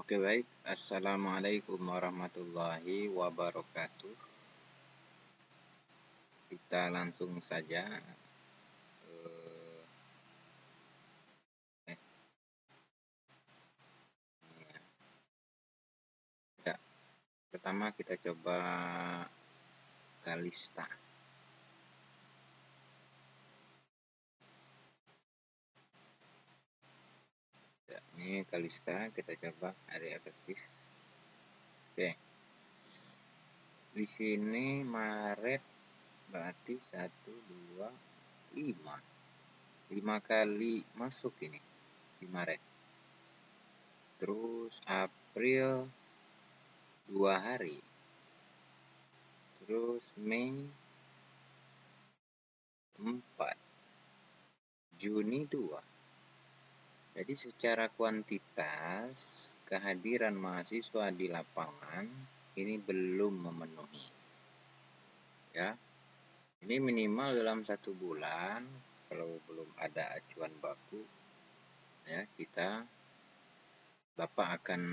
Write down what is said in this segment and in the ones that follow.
Oke, baik. Assalamualaikum warahmatullahi wabarakatuh. Kita langsung saja. Ya, pertama kita coba Kalista. Ya, ini Kalista, kita coba area efektif. Oke. Di sini Maret berarti 1, 2, 5. 5 kali masuk ini di Maret. Terus April 2 hari. Terus Mei 4. Juni 2. Jadi secara kuantitas kehadiran mahasiswa di lapangan ini belum memenuhi. Ya, ini minimal dalam 1 bulan. Kalau belum ada acuan baku, ya Bapak akan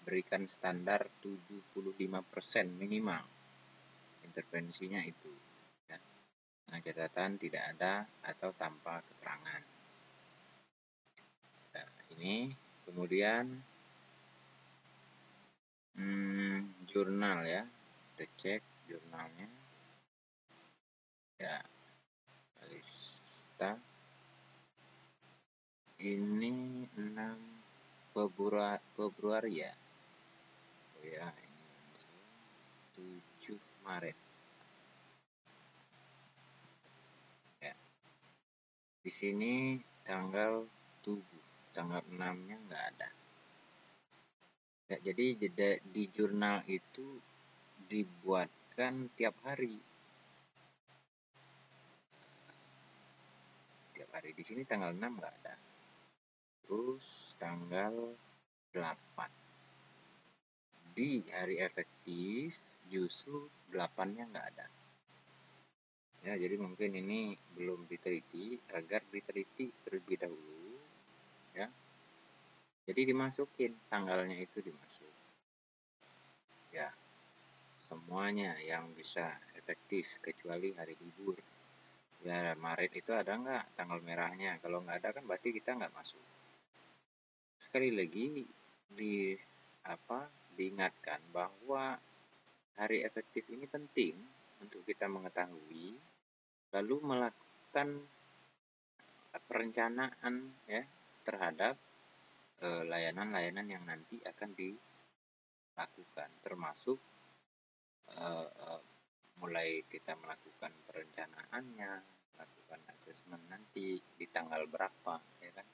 berikan standar 75% minimal. Intervensinya itu. Ya. Dengan catatan tidak ada atau tanpa keterangan. Nah, ini kemudian jurnal ya, kita cek jurnalnya ya. Kalista ini 6 Februari ya. Oh ya, ini 7 Maret ya. Di sini tanggal 7, tanggal 6-nya nggak ada ya. Jadi di jurnal itu dibuatkan tiap hari. Di sini tanggal 6 nggak ada. Terus tanggal 8 di hari efektif justru 8-nya nggak ada ya. Jadi mungkin ini belum diteliti, agar diteliti terlebih dahulu ya. Jadi dimasukin tanggalnya, itu dimasuk ya, semuanya yang bisa efektif kecuali hari libur ya. Maret itu ada nggak tanggal merahnya? Kalau nggak ada kan berarti kita nggak masuk. Sekali lagi diingatkan bahwa hari efektif ini penting untuk kita mengetahui, lalu melakukan perencanaan ya terhadap layanan-layanan yang nanti akan dilakukan, termasuk mulai kita melakukan perencanaannya, melakukan asesmen nanti di tanggal berapa ya kan,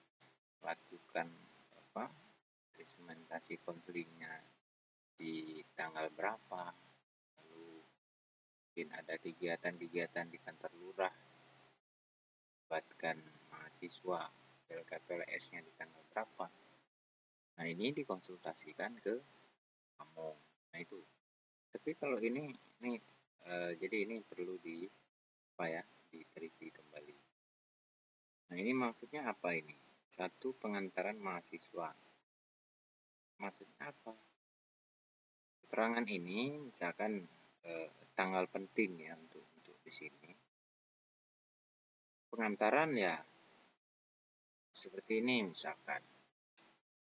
lakukan implementasi konselingnya di tanggal berapa, lalu mungkin ada kegiatan-kegiatan di kantor lurah, buatkan mahasiswa LKPLS-nya di tanggal berapa. Nah, ini dikonsultasikan ke kamu. Nah, itu. Tapi kalau ini jadi ini perlu diteliti kembali. Nah, ini maksudnya apa ini? 1, pengantaran mahasiswa. Maksudnya apa? Keterangan ini misalkan tanggal penting ya untuk di sini. Pengantaran ya seperti ini misalkan.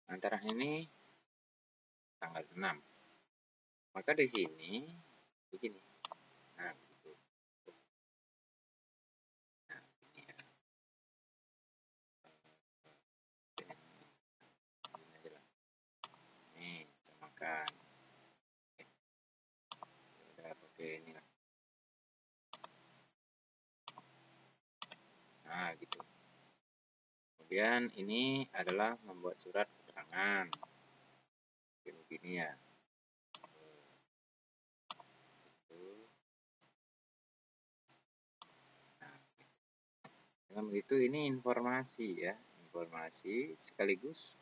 Pengantaran ini tanggal 6. Maka di sini begini. Nah, gitu. Nah, ini ya. Ini aja lah. Nih, samakan. Udah pakai ini lah. Nah, gitu. Kemudian ini adalah membuat surat keterangan. Begini ya. Nah, dengan begitu ini informasi ya, informasi sekaligus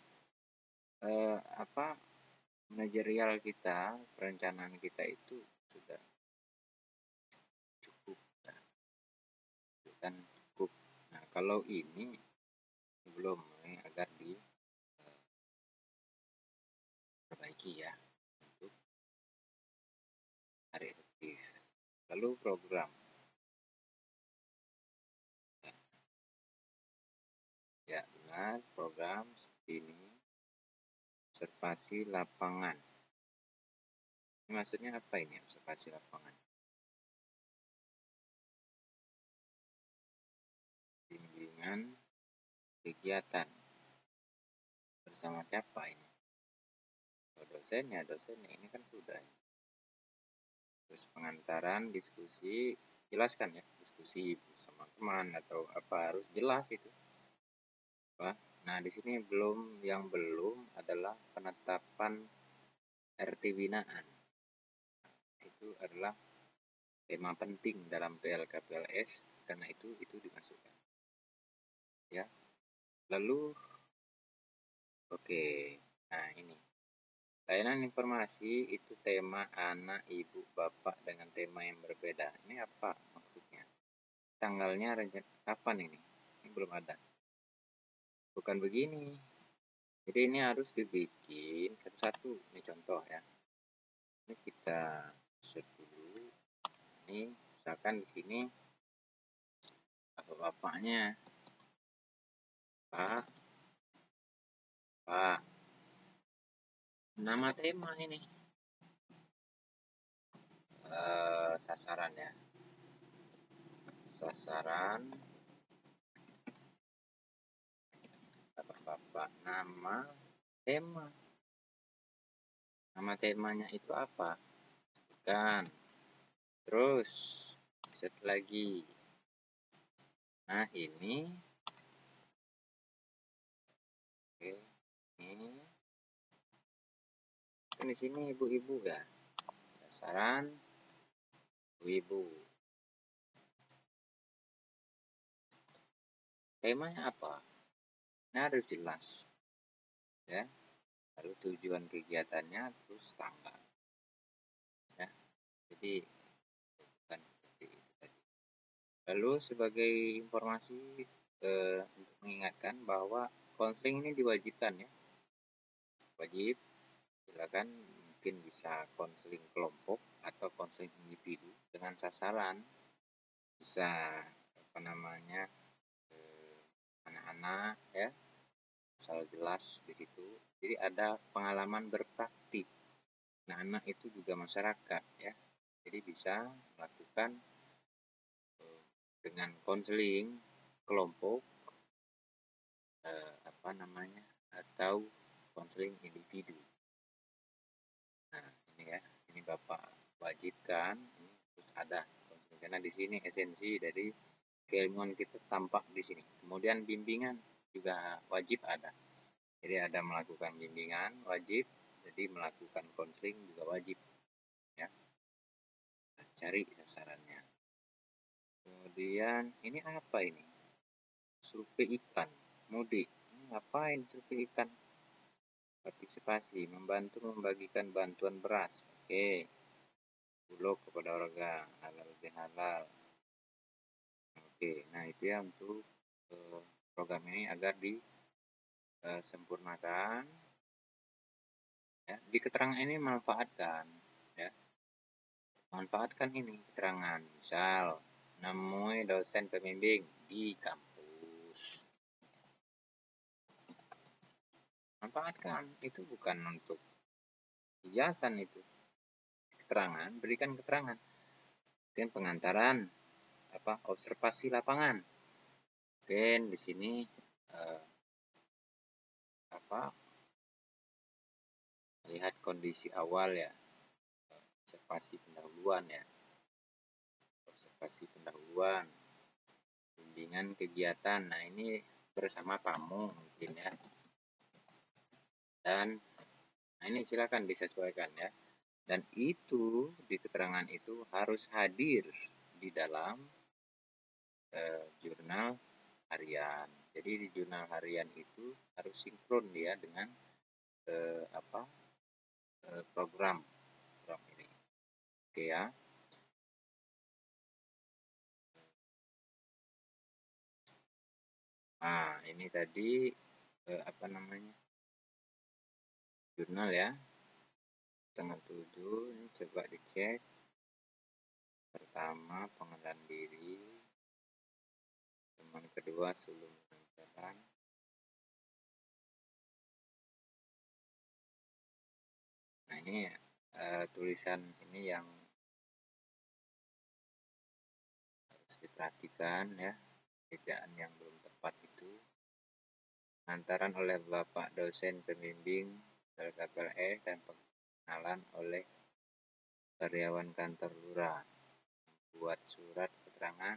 manajerial kita, perencanaan kita itu sudah cukup ya. Kan cukup. Nah, kalau ini belum, ini agar lagi ya untuk hari efektif. Lalu program. Ya, benar, program seperti ini. Observasi lapangan. Ini maksudnya apa ini observasi lapangan? Bimbingan kegiatan. Bersama siapa ini? Dosennya ini kan sudah. Terus pengantaran, diskusi, jelaskan ya, diskusi bersama teman atau apa, harus jelas itu. Nah, di sini yang belum adalah penetapan RT binaan. Itu adalah tema penting dalam PLK-PLS, karena itu dimasukkan. Ya. Lalu oke. Nah, ini. Layanan informasi itu tema anak, ibu, bapak dengan tema yang berbeda. Ini apa maksudnya? Tanggalnya kapan ini? Ini belum ada. Bukan begini. Jadi ini harus dibikin satu-satu. Ini contoh ya. Ini kita set dulu. Ini misalkan di sini bapaknya Pak. Nama tema ini sasaran ya. Sasaran bapak. Nama tema. Nama temanya itu apa? Bukan. Terus set lagi. Nah, ini oke. Ini di sini ibu-ibu ya. Sasaran ibu-ibu. Temanya apa? Nah, harus jelas. Ya. Lalu tujuan kegiatannya, terus tanggal. Ya. Jadi bukan seperti itu tadi. Lalu sebagai informasi untuk mengingatkan bahwa konseling ini diwajibkan ya. Wajib. Silakan, mungkin bisa konseling kelompok atau konseling individu dengan sasaran bisa anak-anak ya, asal jelas di situ. Jadi ada pengalaman berpraktik. Nah, anak itu juga masyarakat ya, jadi bisa melakukan dengan konseling kelompok atau konseling individu. Nah, ini ya, ini Bapak wajibkan, ini terus ada konseling, karena di sini esensi dari keilmuan kita tampak di sini. Kemudian bimbingan juga wajib ada. Jadi ada melakukan bimbingan wajib, jadi melakukan konseling juga wajib. Ya, cari sasarannya. Kemudian ini apa ini? Survei ikan mudik. Ngapain survei ikan? Partisipasi, membantu membagikan bantuan beras. Oke. Bulog kepada warga, halal bihalal. Oke, nah itu ya untuk program ini agar disempurnakan. Ya, di keterangan ini manfaatkan ya. Manfaatkan ini keterangan. Misal, nemui dosen pembimbing di kampus. Manfaatkan, itu bukan untuk hiasan itu. Keterangan, berikan keterangan. Dan pengantaran observasi lapangan. Dan di sini melihat kondisi awal ya. Observasi pendahuluan ya. Observasi pendahuluan. Bimbingan kegiatan. Nah, ini bersama kamu mungkin ya. Dan nah ini silakan disesuaikan ya. Dan itu di keterangan itu harus hadir di dalam jurnal harian. Jadi di jurnal harian itu harus sinkron dia dengan program ini. Oke ya. Nah, ini tadi jurnal ya. 6:30. Ini coba dicek. Pertama, pengenalan diri. Teman kedua, sebelum jalan. Nah, ini tulisan ini yang harus diperhatikan ya. Ejaan yang belum tepat itu. Pengantaran oleh Bapak dosen pembimbing LKPLS dan pengenalan oleh karyawan kantor lurah. Membuat surat keterangan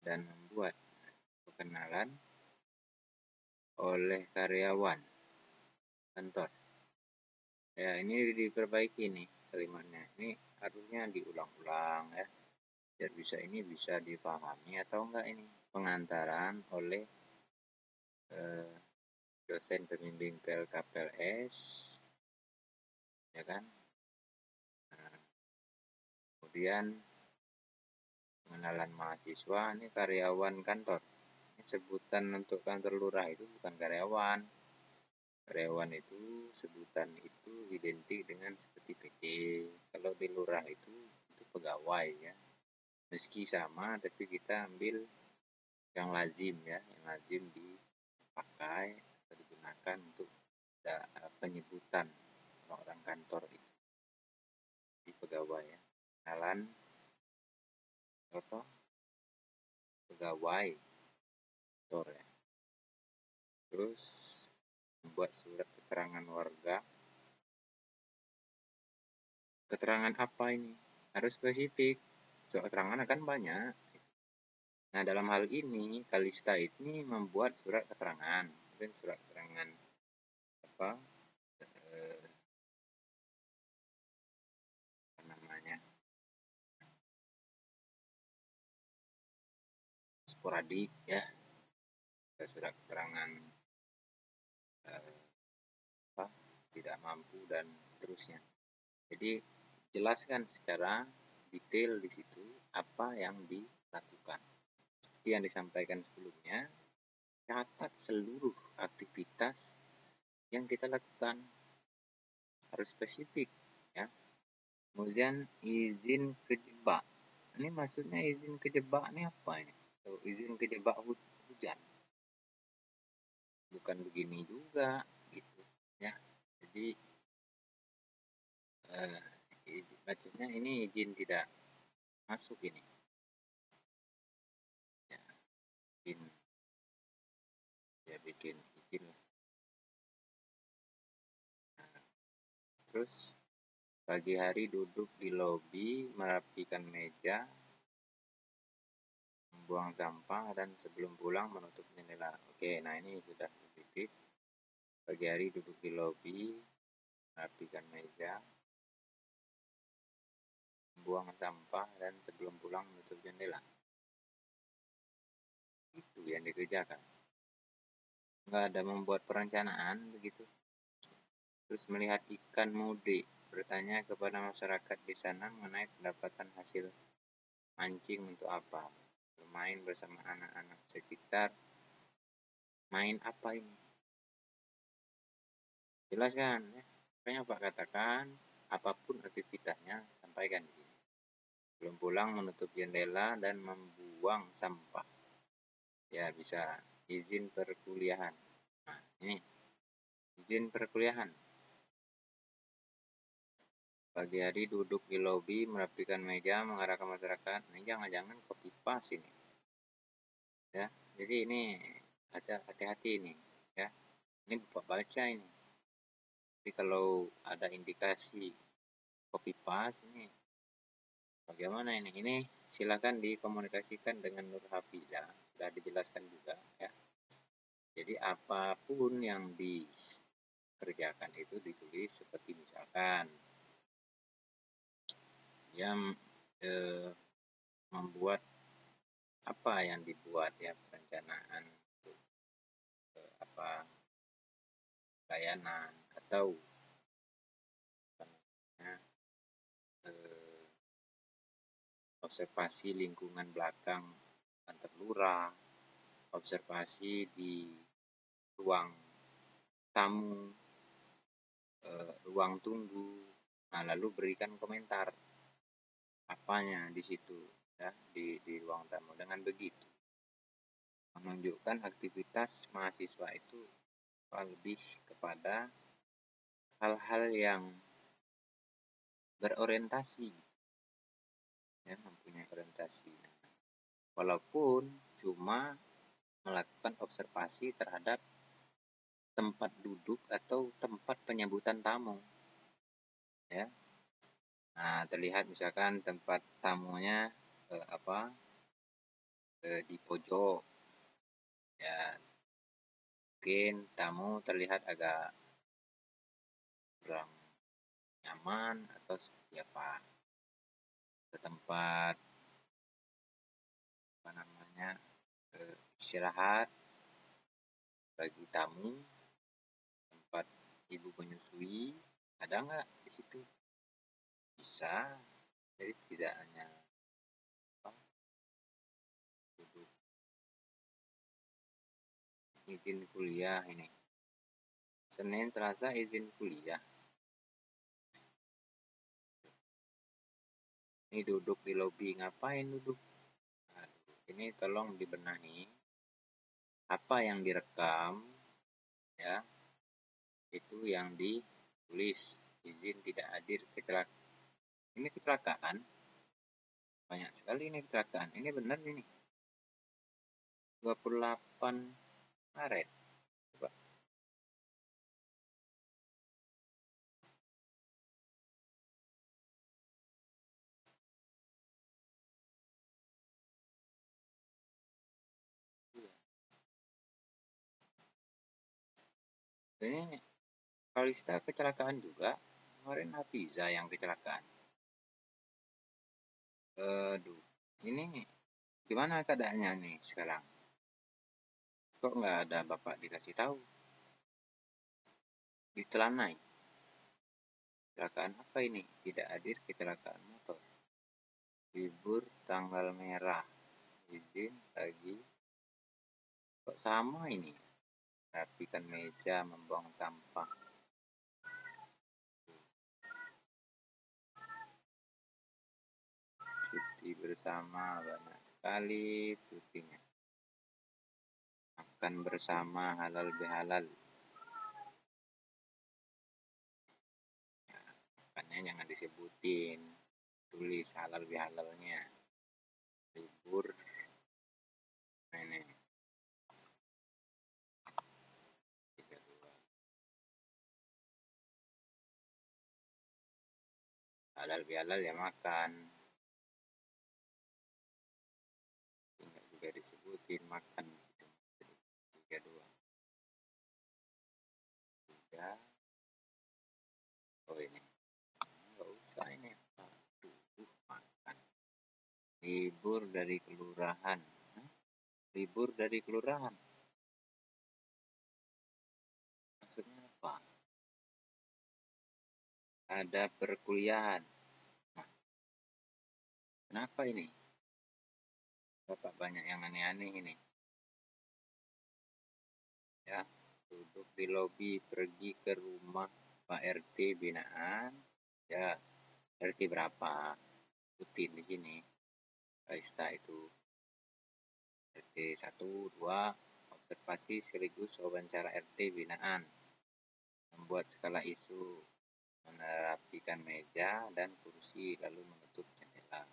dan membuat perkenalan oleh karyawan kantor. Ya, ini diperbaiki nih kalimatnya. Ini harusnya diulang-ulang ya. Biar bisa dipahami atau enggak ini. Pengantaran oleh dosen pembimbing PLKPLS, ya kan. Nah, kemudian pengenalan mahasiswa, ini karyawan kantor. Ini sebutan untuk kantor lurah itu bukan karyawan. Karyawan itu sebutan itu identik dengan seperti PT. Kalau di lurah itu pegawai ya. Meski sama, tapi kita ambil yang lazim ya, yang lazim dipakai atau digunakan untuk penyebutan orang kantor itu di pegawai ya. Kenalan apa? Pegawai kantor ya. Terus membuat surat keterangan warga. Keterangan apa ini? Harus spesifik. Surat keterangan akan banyak. Nah, dalam hal ini Kalista ini membuat surat keterangan. Dan surat keterangan apa namanya? Sporadik ya. Surat keterangan tidak mampu dan seterusnya. Jadi jelaskan secara detail di situ apa yang dilakukan. Seperti yang disampaikan sebelumnya, catat seluruh aktivitas yang kita lakukan. Harus spesifik ya. Kemudian izin kejebak. Ini maksudnya izin kejebak ini apa ini? Izin kejebak hujan. Bukan begini juga gitu ya. Jadi maksudnya ini izin tidak masuk ini. Ya, bikin izin lah. Nah, terus pagi hari duduk di lobi, merapikan meja, membuang sampah, dan sebelum pulang menutup jendela. Oke, nah ini sudah sedikit. Pagi hari duduk di lobi, merapikan meja, membuang sampah, dan sebelum pulang menutup jendela. Itu yang dikerjakan. Nggak ada membuat perencanaan begitu. Terus melihat ikan mudik, bertanya kepada masyarakat di sana mengenai pendapatan hasil mancing untuk apa. Bermain bersama anak-anak sekitar. Main apa ini? Jelaskan ya. Makanya Pak katakan apapun aktivitasnya sampaikan di sini. Belum pulang menutup jendela dan membuang sampah. Ya bisa izin perkuliahan. Nah ini izin perkuliahan. Pagi hari duduk di lobi, merapikan meja, mengarahkan masyarakat. Ini jangan-jangan copy paste ini. Ya, jadi ini ada hati-hati ini. Ya, ini Bapak baca ini. Jadi kalau ada indikasi copy paste ini, bagaimana ini? Ini silakan dikomunikasikan dengan Nur Hafiza. Sudah dijelaskan juga. Ya. Jadi apapun yang dikerjakan itu ditulis seperti misalkan yang membuat apa yang dibuat ya perencanaan untuk apa layanan atau observasi lingkungan belakang kantor lurah, observasi di ruang tamu, ruang tunggu. Nah, lalu berikan komentar apanya di situ, ya, di ruang tamu. Dengan begitu menunjukkan aktivitas mahasiswa itu lebih kepada hal-hal yang berorientasi, ya, mempunyai orientasi. Walaupun cuma melakukan observasi terhadap tempat duduk atau tempat penyambutan tamu, ya. Nah, terlihat misalkan tempat tamunya di pojok, ya, mungkin tamu terlihat agak kurang nyaman atau seperti apa. Ke tempat istirahat bagi tamu, tempat ibu menyusui, ada nggak di situ? Bisa. Jadi tidak hanya duduk. Izin kuliah ini, Senin Selasa izin kuliah, ini duduk di lobi, ngapain duduk? Aduh, ini tolong dibenahi apa yang direkam, ya, itu yang ditulis izin tidak hadir kecelakaan. Ini kecelakaan, banyak sekali ini kecelakaan. Ini benar ini 28 Maret. Coba. Ini Kalista kecelakaan juga. Kemarin Hafiza yang kecelakaan. Aduh, ini gimana keadaannya nih sekarang? Kok nggak ada bapak dikasih tahu? Ditelanai. Kecelakaan apa ini? Tidak hadir kecelakaan motor. Libur tanggal merah. Izin pagi. Kok sama ini? Rapikan meja, membuang sampah. Cuti bersama banyak sekali cutinya. Makan bersama halal bihalal. Ya, makannya jangan disebutin. Tulis halal bihalalnya. Libur. Ini. 32. Halal bihalal ya makan. Enggak juga disebutin makan. 32. 3. Oh ini. Enggak usah ini. Aduh, makan. Libur dari kelurahan. Libur dari kelurahan. Maksudnya apa? Ada perkuliahan. Nah, kenapa ini? Bapak banyak yang aneh-aneh ini. Ya, duduk di lobi, pergi ke rumah Pak RT binaan. Ya, RT berapa? Rutin di sini. Kalista itu RT 1, 2, observasi sekaligus wawancara RT binaan. Membuat skala isu, menerapikan meja dan kursi, lalu menutup jendela.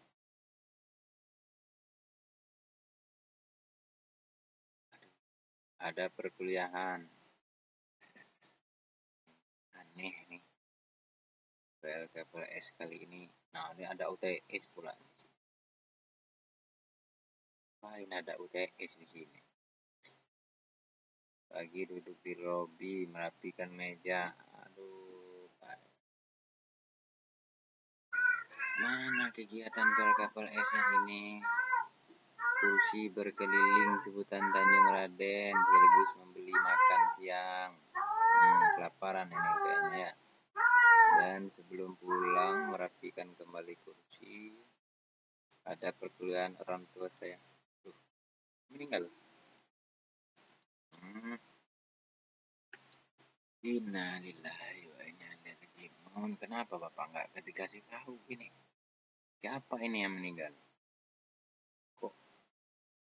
Ada perkuliahan. Aneh nih. PLKPLS kali ini. Nah, ini ada UTS pula. Wah, ini ada UTS di sini. Pagi duduk di lobi, merapikan meja. Aduh, mana kegiatan PLKPLS yang ini? Kursi berkeliling sebutan Tanjung Raden, sekaligus membeli makan siang. Kelaparan ini kayaknya ya. Dan sebelum pulang merapikan kembali kursi. Ada perkuliahan orang tua saya. Meninggal. Innalillahi wa inna ilaihi Kenapa Bapak nggak dikasih tahu ini? Siapa ini yang meninggal? Kok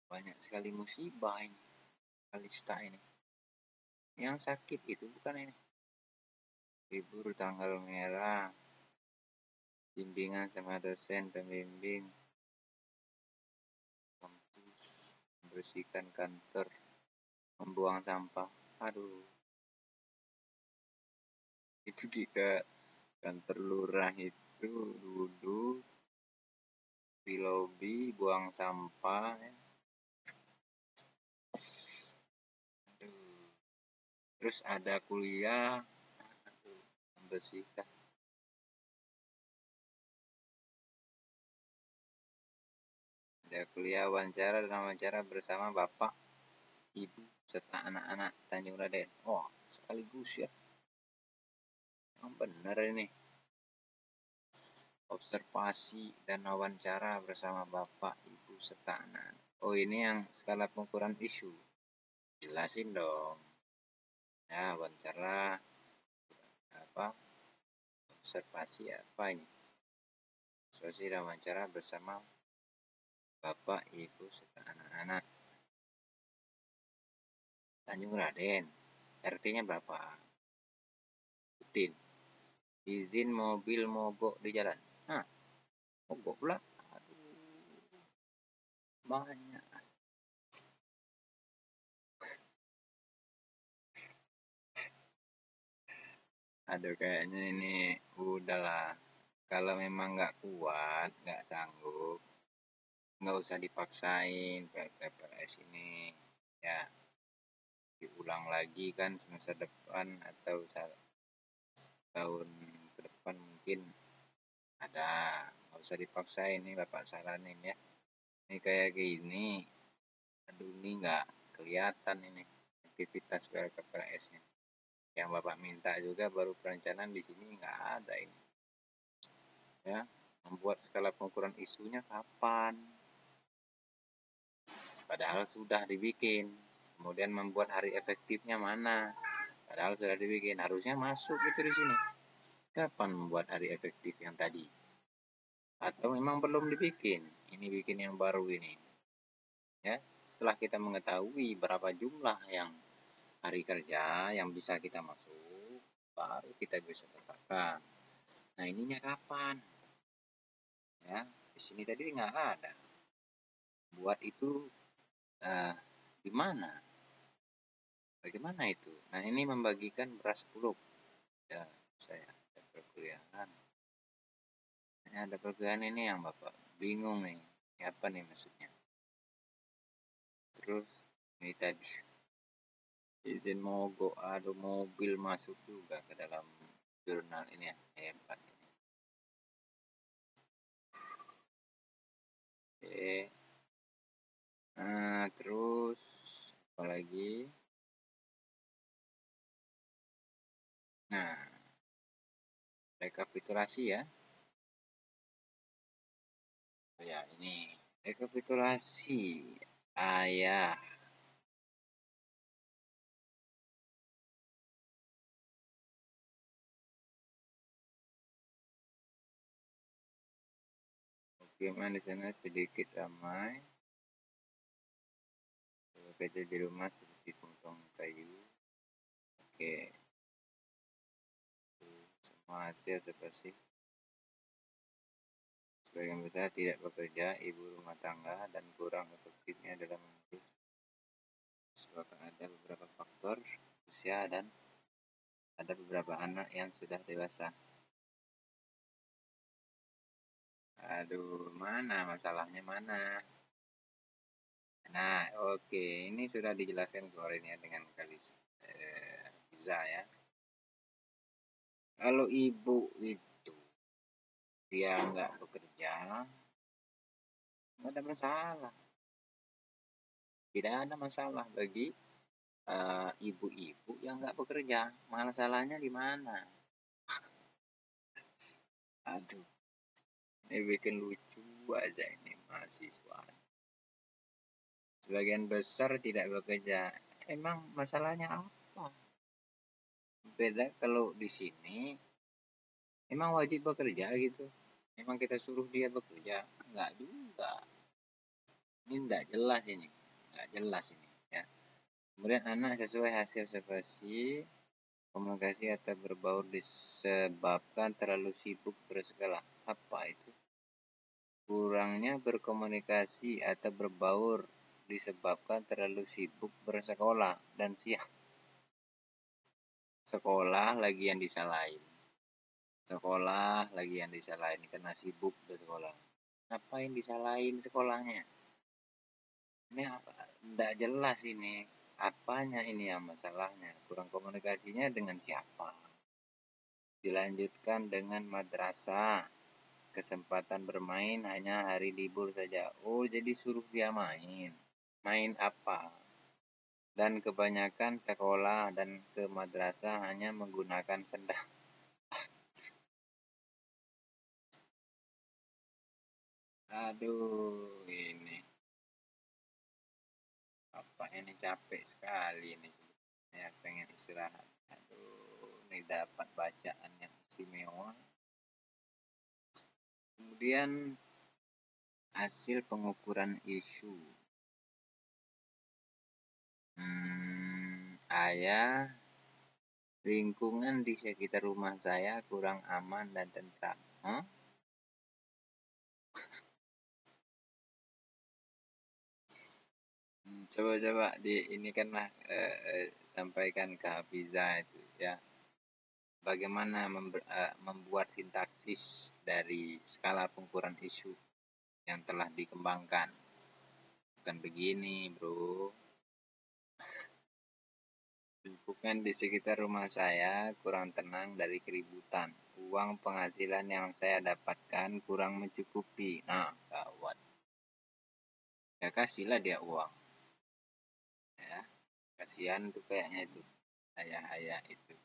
banyak sekali musibah ini, Kalista ini. Yang sakit itu bukan ini. Libur tanggal merah, bimbingan sama dosen pembimbing, kampus, membersihkan kantor, membuang sampah. Aduh, itu di kantor lurah itu duduk di lobi buang sampah. Aduh. Terus ada kuliah, aduh, membersihkan. Ada kuliah wawancara dan wawancara bersama Bapak, Ibu, serta anak-anak Tanjung Raden. Oh, sekaligus ya. Yang benar ini. Observasi dan wawancara bersama Bapak, Ibu, serta anak. Oh, ini yang skala pengukuran isu. Jelasin dong. Ya, wawancara apa? Observasi apa ini? Observasi dan wawancara bersama Bapak, Ibu, serta anak-anak Tanjung Raden. RT-nya berapa? Putin. Izin mobil mogok di jalan. Hah, mogok pula? Aduh, banyak. Aduh, kayaknya ini udahlah. Kalau memang nggak kuat, nggak sanggup, nggak usah dipaksain PPLS ini. Ya, diulang lagi kan semester depan atau tahun ke depan mungkin ada. Nggak usah dipaksain, ini Bapak saranin ya. Ini kayak gini, aduh ini nggak kelihatan ini aktivitas PPLS-nya. Yang Bapak minta juga baru perencanaan, di sini nggak ada ini. Ya, membuat skala pengukuran isunya kapan? Padahal sudah dibikin. Kemudian membuat hari efektifnya mana? Padahal sudah dibikin. Harusnya masuk itu di sini. Kapan membuat hari efektif yang tadi? Atau memang belum dibikin? Ini bikin yang baru ini. Ya, setelah kita mengetahui berapa jumlah yang hari kerja yang bisa kita masuk, baru kita bisa tetapkan. Nah, ininya kapan? Ya, di sini tadi nggak ada. Buat itu di mana? Bagaimana itu? Nah, ini membagikan beras bulog. Ya, saya ada perkuliahan. Ini ada perkuliahan ini yang Bapak bingung nih. Ini apa nih maksudnya? Terus ini tadi izin mogok, ada mobil masuk juga ke dalam jurnal ini ya. Hebat ini. Oke. Nah, terus apa lagi? Nah, rekapitulasi ya. Oh ya, ini rekapitulasi ayah. Gimana di sana sedikit ramai. Bekerja di rumah seperti potong kayu. Oke, semua hasil seperti sebagian besar tidak bekerja, ibu rumah tangga, dan kurang efektifnya dalam mengurus. Sebab ada beberapa faktor usia dan ada beberapa anak yang sudah dewasa. Aduh, mana masalahnya mana? Nah, oke, ini sudah dijelaskan kemarin ya dengan Liza ya. Kalau ibu itu dia nggak bekerja, nggak ada masalah. Tidak ada masalah bagi ibu-ibu yang nggak bekerja. Masalahnya di mana? Aduh, ini bikin lucu aja ini mahasiswa. Sebagian besar tidak bekerja. Emang masalahnya apa? Beda kalau di sini Emang wajib bekerja gitu? Emang kita suruh dia bekerja? Enggak juga. Ini enggak jelas ini. Enggak jelas ini. Ya. Kemudian anak sesuai hasil observasi komunikasi atau berbaur disebabkan terlalu sibuk bersekolah. Apa itu? Kurangnya berkomunikasi atau berbaur disebabkan terlalu sibuk bersekolah dan siap sekolah lagi yang disalahin. Sekolah lagi yang disalahin karena sibuk bersekolah. Ngapain disalahin sekolahnya? Ini tidak jelas ini. Apanya ini yang masalahnya? Kurang komunikasinya dengan siapa? Dilanjutkan dengan madrasah. Kesempatan bermain hanya hari libur saja. Oh, jadi suruh dia main. Main apa? Dan kebanyakan sekolah dan ke madrasah hanya menggunakan sendal. Aduh, ini apa ini capek sekali ini. Saya pengen istirahat. Aduh, ini dapat bacaan yang istimewa. Kemudian hasil pengukuran isu. Ayah, lingkungan di sekitar rumah saya kurang aman dan tentram. Huh? Coba-coba ini kanlah sampaikan ke Hafiza itu ya. Bagaimana membuat sintaksis dari skala pengukuran isu yang telah dikembangkan. Bukan begini, bro. Lingkungan di sekitar rumah saya kurang tenang dari keributan. Uang penghasilan yang saya dapatkan kurang mencukupi. Nah, gawat. Ya kasihlah dia uang. Ya, kasihan tuh kayaknya itu. Ayah-ayah itu.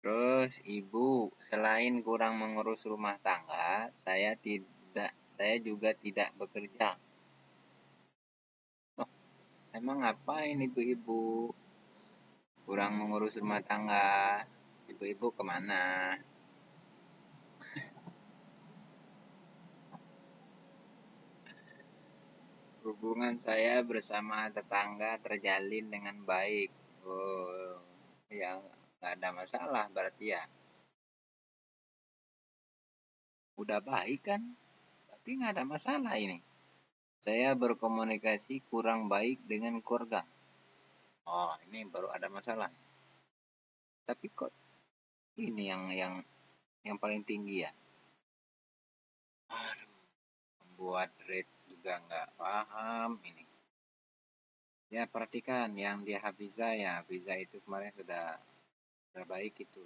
Terus ibu, selain kurang mengurus rumah tangga, saya juga tidak bekerja. Oh, emang ngapain ibu-ibu? Kurang mengurus rumah tangga. Ibu-ibu kemana? Hubungan saya bersama tetangga terjalin dengan baik. Oh, ya nggak ada masalah berarti ya. Udah baik kan? Berarti nggak ada masalah ini. Saya berkomunikasi kurang baik dengan keluarga. Oh, ini baru ada masalah. Tapi kok ini yang paling tinggi ya? Aduh, membuat rate juga nggak paham ini. Ya perhatikan yang dia Hafiza ya. Hafiza itu kemarin sudah baik itu.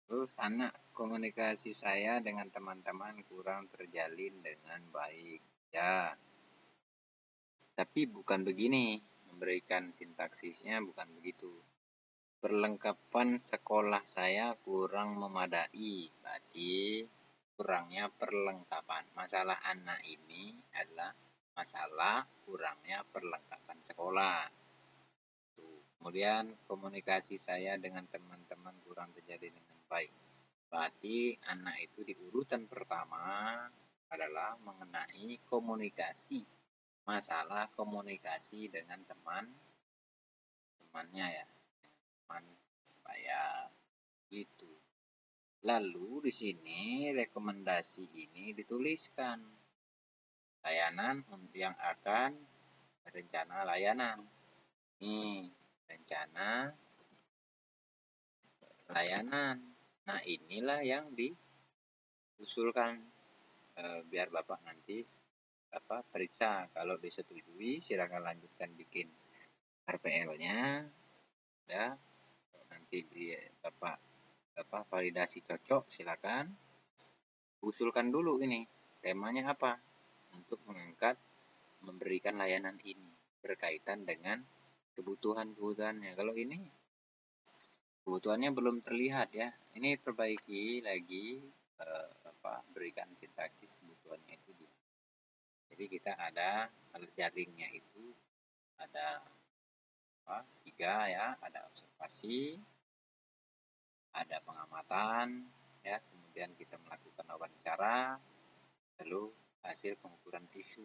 Terus anak komunikasi saya dengan teman-teman kurang terjalin dengan baik. Ya, tapi bukan begini. Memberikan sintaksisnya bukan begitu. Perlengkapan sekolah saya kurang memadai. Berarti kurangnya perlengkapan. Masalah anak ini adalah masalah kurangnya perlengkapan sekolah. Kemudian komunikasi saya dengan teman-teman kurang terjalin dengan baik. Berarti anak itu di urutan pertama adalah mengenai komunikasi. Masalah komunikasi dengan temannya ya. Teman saya itu. Lalu di sini rekomendasi ini dituliskan. Layanan yang akan rencana layanan. Nih, rencana layanan. Nah, inilah yang diusulkan biar Bapak nanti periksa. Kalau disetujui silakan lanjutkan bikin RPL-nya ya. Nanti Bapak validasi cocok silakan usulkan dulu ini temanya apa untuk mengangkat memberikan layanan ini berkaitan dengan kebutuhannya. Kalau ini kebutuhannya belum terlihat ya. Ini perbaiki lagi berikan sintaksis kebutuhannya itu. Jadi kita ada jaringnya itu ada 3 ya, ada observasi, ada pengamatan, ya, kemudian kita melakukan wawancara, lalu hasil pengukuran isu,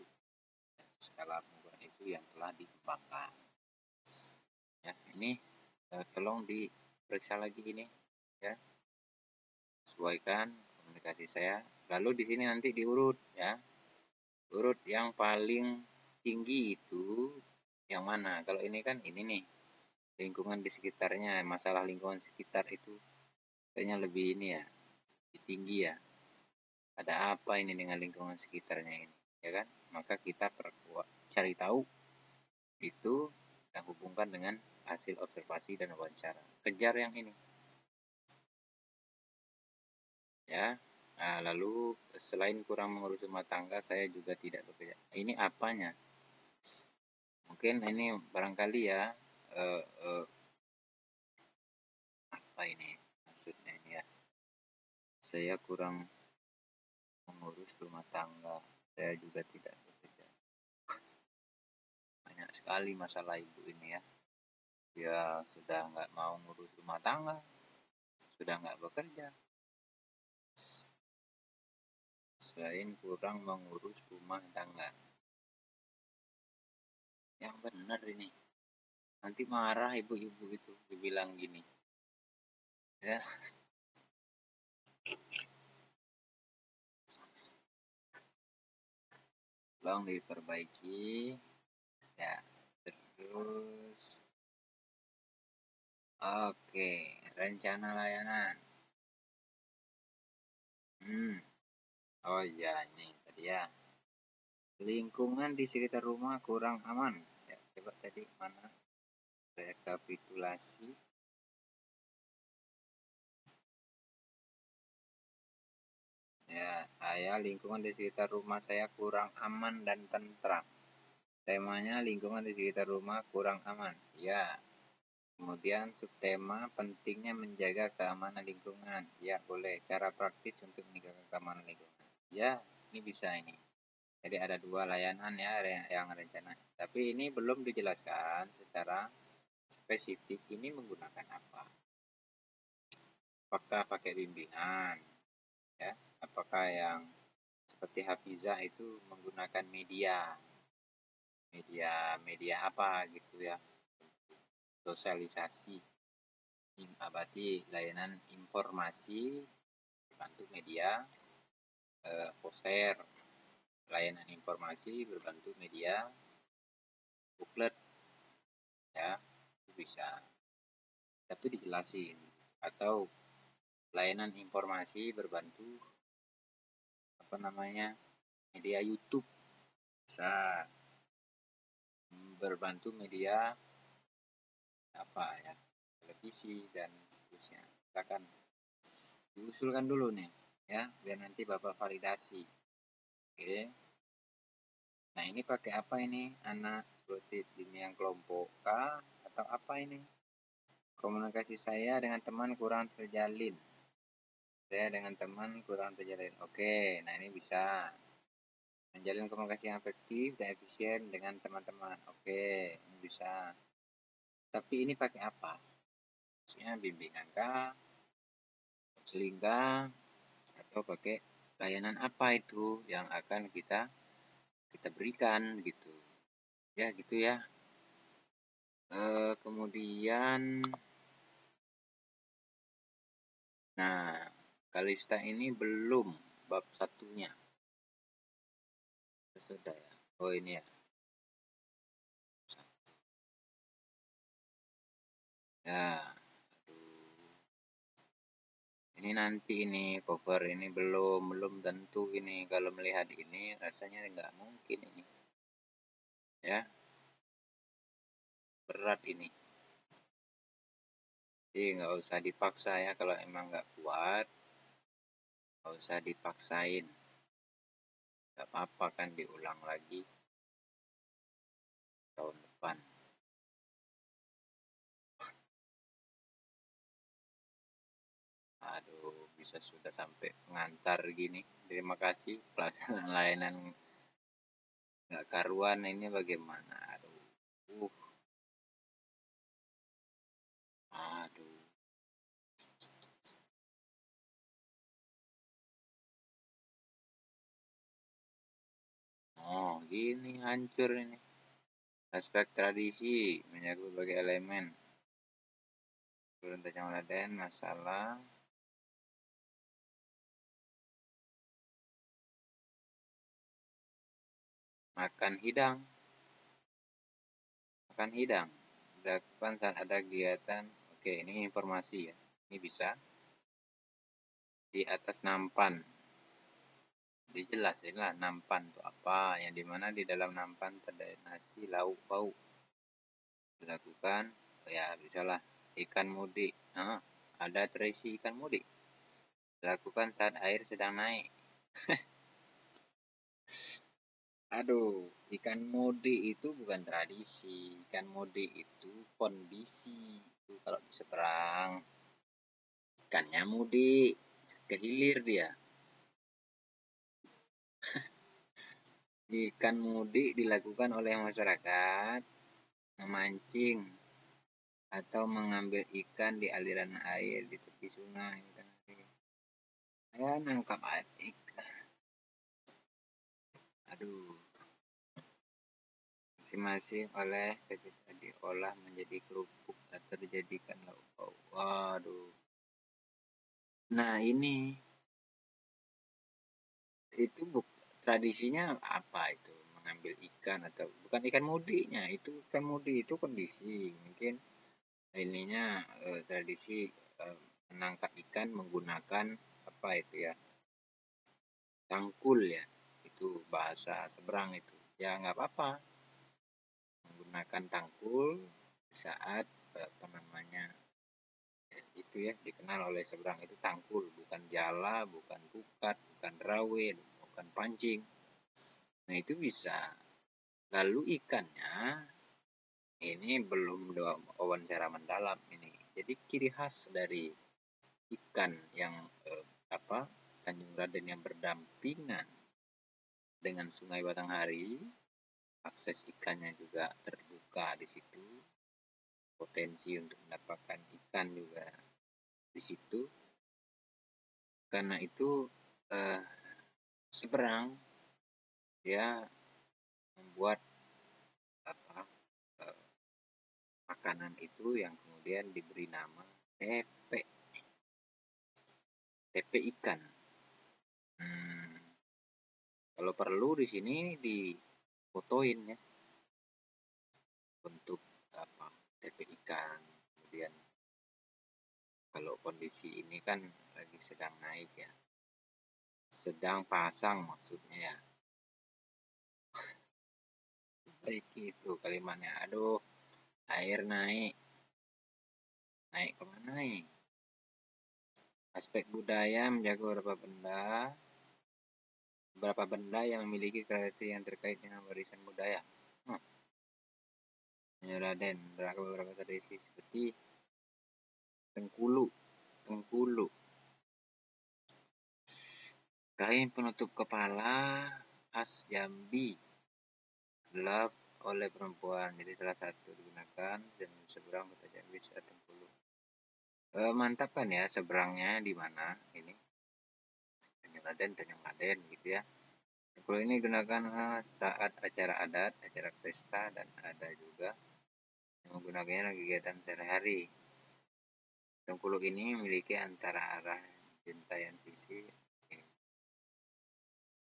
skala pengukuran isu yang telah dikembangkan. Ya, ini tolong diperiksa lagi ini, ya, sesuaikan komunikasi saya. Lalu di sini nanti diurut, ya, urut yang paling tinggi itu yang mana? Kalau ini kan ini nih, lingkungan di sekitarnya, masalah lingkungan sekitar itu kayaknya lebih ini ya, lebih tinggi ya. Ada apa ini dengan lingkungan sekitarnya ini, ya kan? Maka kita cari tahu itu dan hubungkan dengan hasil observasi dan wawancara. Kejar yang ini, ya. Nah, lalu selain kurang mengurus rumah tangga, saya juga tidak bekerja. Ini apanya? Mungkin ini barangkali ya, apa ini maksudnya ini ya? Saya kurang mengurus rumah tangga, saya juga tidak bekerja. Banyak sekali masalah ibu ini ya. Dia sudah nggak mau ngurus rumah tangga, sudah nggak bekerja. Selain kurang mengurus rumah tangga. Yang benar ini. Nanti marah ibu-ibu itu dibilang gini. Ya. Tolong diperbaiki. Ya. Terus oke, rencana layanan. Oh iya, ini tadi ya. Lingkungan di sekitar rumah kurang aman. Ya, coba tadi mana? Rekapitulasi. Ya, lingkungan di sekitar rumah saya kurang aman dan tentram. Temanya lingkungan di sekitar rumah kurang aman. Ya. Kemudian subtema pentingnya menjaga keamanan lingkungan. Ya, boleh. Cara praktis untuk menjaga keamanan lingkungan. Ya, ini bisa ini. Jadi ada 2 layanan ya yang rencana. Tapi ini belum dijelaskan secara spesifik ini menggunakan apa. Apakah pakai bimbingan, ya? Apakah yang seperti Hafizah itu menggunakan media apa gitu ya? Sosialisasi, berarti layanan informasi berbantu media, poster, layanan informasi berbantu media, booklet, ya, itu bisa. Tapi dijelasin. Atau layanan informasi berbantu apa namanya, media YouTube, bisa berbantu media apa ya, televisi dan seterusnya. Silakan diusulkan dulu nih ya, biar nanti Bapak validasi. Oke. Nah, ini pakai apa ini anak, seperti bimbingan kelompok kah atau apa ini? Komunikasi saya dengan teman kurang terjalin. Oke, nah ini bisa menjalin komunikasi yang efektif dan efisien dengan teman-teman. Oke, ini bisa. Tapi ini pakai apa? Maksudnya bimbingan kah, konseling kah, atau pakai layanan apa itu yang akan kita berikan gitu. Ya, gitu ya. Kemudian nah, Kalista ini belum bab 1-nya. Sudah ya. Oh, ini ya. Ya. Ini nanti ini cover ini belum tentu ini, kalau melihat ini rasanya nggak mungkin ini. Ya. Berat ini. Jadi nggak usah dipaksa ya, kalau emang nggak kuat nggak usah dipaksain. Nggak apa-apa kan diulang lagi tahun depan. Aduh, bisa sudah sampai pengantar gini. Terima kasih, pelaksanaan layanan nggak karuan ini bagaimana? Aduh. Aduh. Oh, gini hancur ini. Aspek tradisi menjaga berbagai elemen. Turun Tanjung Raden, masalah makan hidang. Makan hidang dilakukan saat ada kegiatan. Oke, ini informasi ya. Ini bisa di atas nampan. Dijelasin lah nampan itu apa, yang dimana di dalam nampan terdapat nasi lauk pauk. Dilakukan, ya bisalah ikan mudik. Ada terisi ikan mudik. Dilakukan saat air sedang naik. Aduh, ikan mudik itu bukan tradisi. Ikan mudik itu kondisi. Itu kalau di seberang, ikannya mudik, kehilir dia. Ikan mudik dilakukan oleh masyarakat memancing atau mengambil ikan di aliran air di tepi sungai. Ya, nangkap ikan. Aduh. Masing-masing oleh sekitar diolah menjadi kerupuk atau dijadikan lauk pauk. Waduh. Nah, ini itu tradisinya apa itu? Mengambil ikan atau bukan ikan mudiknya, itu ikan mudik itu kondisi. Mungkin ininya tradisi menangkap ikan menggunakan apa itu ya? Tangkul ya. Itu bahasa seberang itu. Ya nggak apa-apa. Menggunakan tangkul saat apa namanya? Itu ya dikenal oleh seberang itu tangkul, bukan jala, bukan pukat, bukan rawe, bukan pancing. Nah itu bisa. Lalu ikannya ini belum wawancara mendalam ini. Jadi ciri khas dari ikan yang apa Tanjung Raden yang berdampingan dengan Sungai Batanghari, akses ikannya juga terbuka di situ, potensi untuk mendapatkan ikan juga di situ. Karena itu seberang dia membuat apa makanan itu yang kemudian diberi nama tepe ikan. Kalau perlu di sini difotoin ya untuk apa tepe ikan. Kemudian kalau kondisi ini kan lagi sedang naik ya, sedang pasang maksudnya ya. Baik itu kalimatnya. Aduh, air naik kemana nih? Aspek budaya menjaga beberapa benda yang memiliki karakteristik yang terkait dengan warisan budaya. Raden, beberapa tradisi seperti tengkulu, kain penutup kepala khas Jambi, gelap oleh perempuan. Jadi salah satu digunakan dan seberang kota Jambi saat tengkulu. Mantap kan ya seberangnya di mana ini? Tanjung Raden gitu ya. Tengkulu ini digunakan saat acara adat, acara pesta, dan ada juga yang menggunakannya kegiatan sehari-hari. Tengkulu ini memiliki antara arah bentaian visi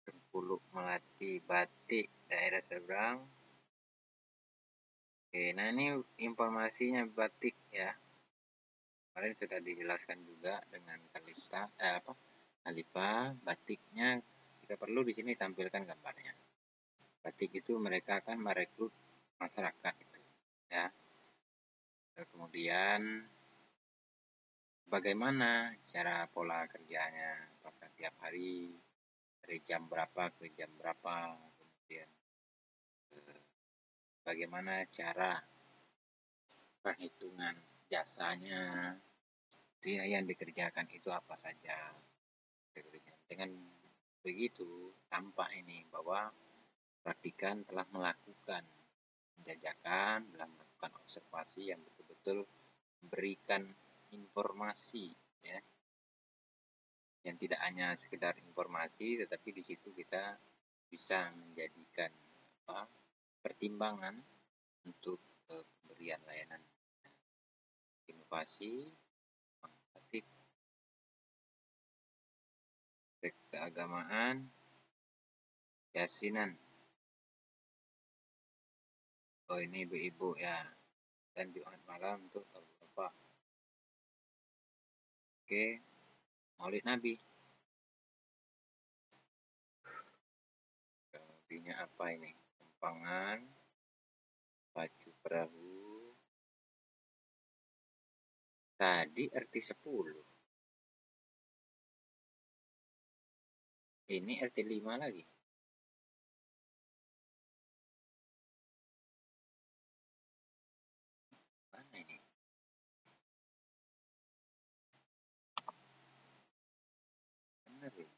Tengkulu Melati Batik daerah seberang. Oke, nah ini informasinya batik ya. Kemarin sudah dijelaskan juga dengan Khalifa batiknya jika perlu di sini tampilkan gambarnya. Batik itu mereka akan merekrut masyarakat itu ya. Kemudian bagaimana cara pola kerjanya? Apakah tiap hari dari jam berapa ke jam berapa? Kemudian bagaimana cara perhitungan jasanya? Itu ya yang dikerjakan itu apa saja? Dengan begitu tampak ini bahwa praktikan telah melakukan penjajakan, telah melakukan observasi yang betul-betul memberikan informasi ya, yang tidak hanya sekedar informasi, tetapi di situ kita bisa menjadikan pertimbangan untuk pemberian layanan inovasi, aktif, keagamaan, keyakinan. Oh, ini ibu-ibu ya, dan Jumat malam untuk bapak. Oke, Maulid Nabi. Lebihnya apa ini? Kempangan, pacu perahu. Tadi RT 10. Ini RT 5 lagi. Mana ini? Benar ini.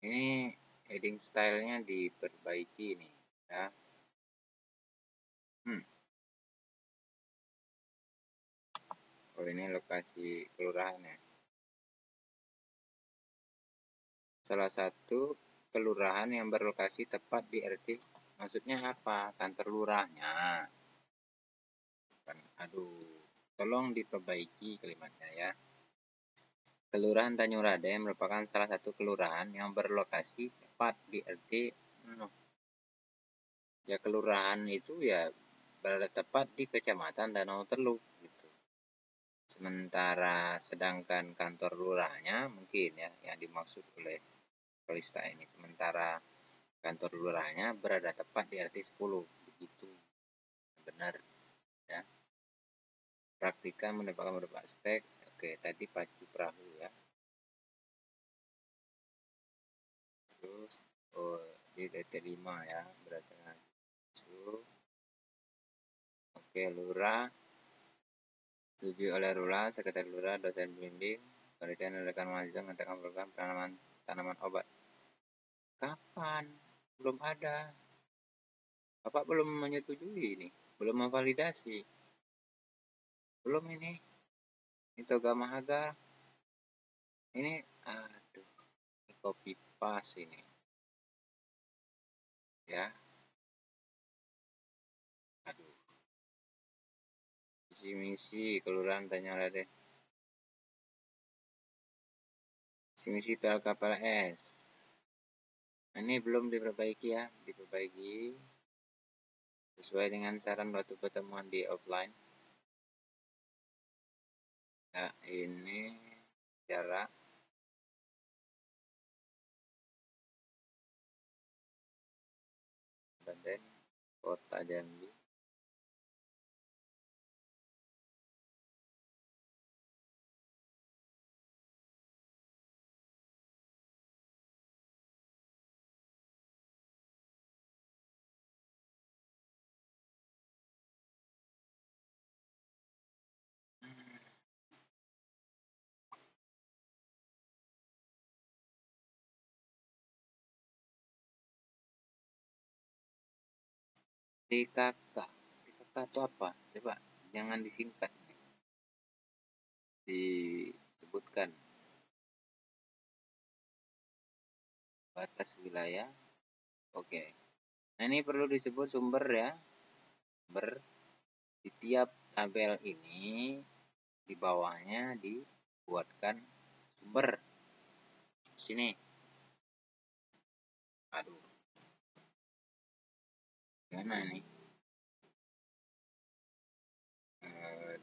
Ini heading stylenya diperbaiki nih ya. Oh, ini lokasi kelurahan ya. Salah satu kelurahan yang berlokasi tepat di RT. Maksudnya apa? Kantor lurahnya. Aduh, tolong diperbaiki kalimatnya ya. Kelurahan Tanjung Raden merupakan salah satu kelurahan yang berlokasi tepat di RT. Ya, kelurahan itu ya berada tepat di Kecamatan Danau Teluk gitu. Sementara sedangkan kantor lurahnya mungkin ya yang dimaksud oleh Kalista ini. Sementara kantor lurahnya berada tepat di RT 10. Begitu. Benar ya. Praktika merupakan beberapa aspek. Oke, tadi pacu perahu ya. Terus di RT 5 ya, berarti pacu. Oke, lurah. Setuju oleh lurah, sekretaris lurah, dosen pembimbing, penelitian rekan mahasiswa mengatakan program penanaman tanaman obat. Kapan? Belum ada. Bapak belum menyetujui ini, belum memvalidasi. Belum ini. Ini toga mahaga. Ini aduh, ini copy paste ini. Ya. Aduh. Visi misi kelurahan Tanjung Raden. Visi misi PLKPLS. Ini belum diperbaiki ya, diperbaiki sesuai dengan saran waktu pertemuan di offline. Nah, ini jarak Kabupaten Kota Jambi. TKK. TKK itu apa? Coba jangan disingkat. Disebutkan batas wilayah. Oke. Nah, ini perlu disebut sumber ya. Sumber di tiap tabel ini di bawahnya dibuatkan sumber. Sini. Aduh. Gimana nih?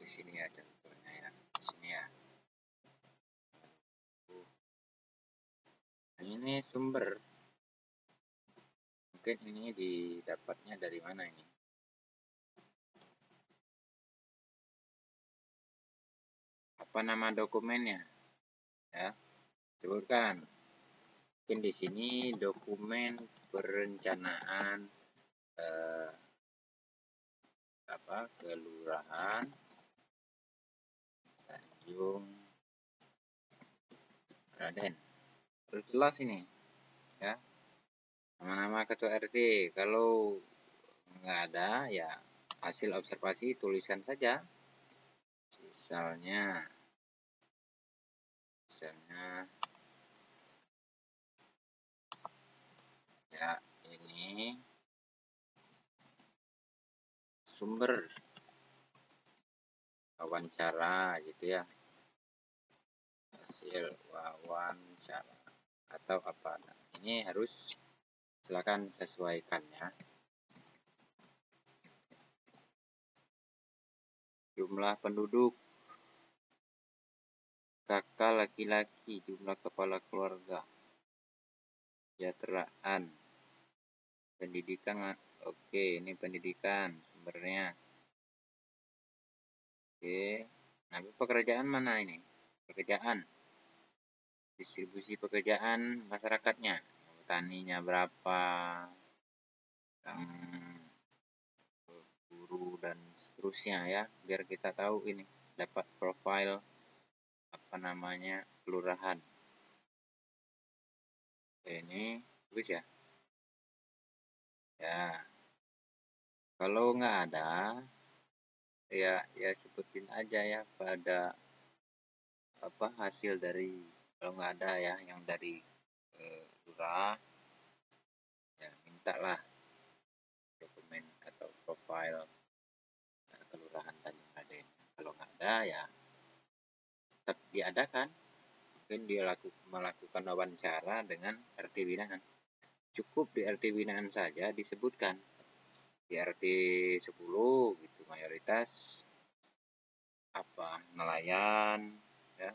Di sini ya contohnya ya. Di sini ya. Nah, ini sumber. Mungkin ini didapatnya dari mana ini? Apa nama dokumennya? Ya, sebutkan. Mungkin di sini dokumen perencanaan kelurahan Tanjung Raden. Terus jelas ini ya. Nama-nama ketua RT. Kalau nggak ada ya hasil observasi tuliskan saja. Misalnya Ya, ini sumber wawancara gitu ya, hasil wawancara atau apa. Nah, ini harus silakan sesuaikan ya. Jumlah penduduk, kakak laki-laki, jumlah kepala keluarga, kesejahteraan, pendidikan. Oke, ini pendidikan sumbernya. Oke, nah pekerjaan mana ini? Pekerjaan, distribusi pekerjaan masyarakatnya, petaninya berapa, yang guru dan seterusnya ya, biar kita tahu ini, dapat profil apa namanya kelurahan. Ini bagus ya. Ya, kalau nggak ada, ya sebutin aja ya pada apa hasil dari, kalau nggak ada ya yang dari lurah, ya mintalah dokumen atau profil kelurahan Tanjung Raden. Kalau nggak ada ya tetap diadakan. Mungkin dia melakukan wawancara dengan RT binaan. Cukup di RT binaan saja disebutkan. Di RT 10 gitu mayoritas apa nelayan ya,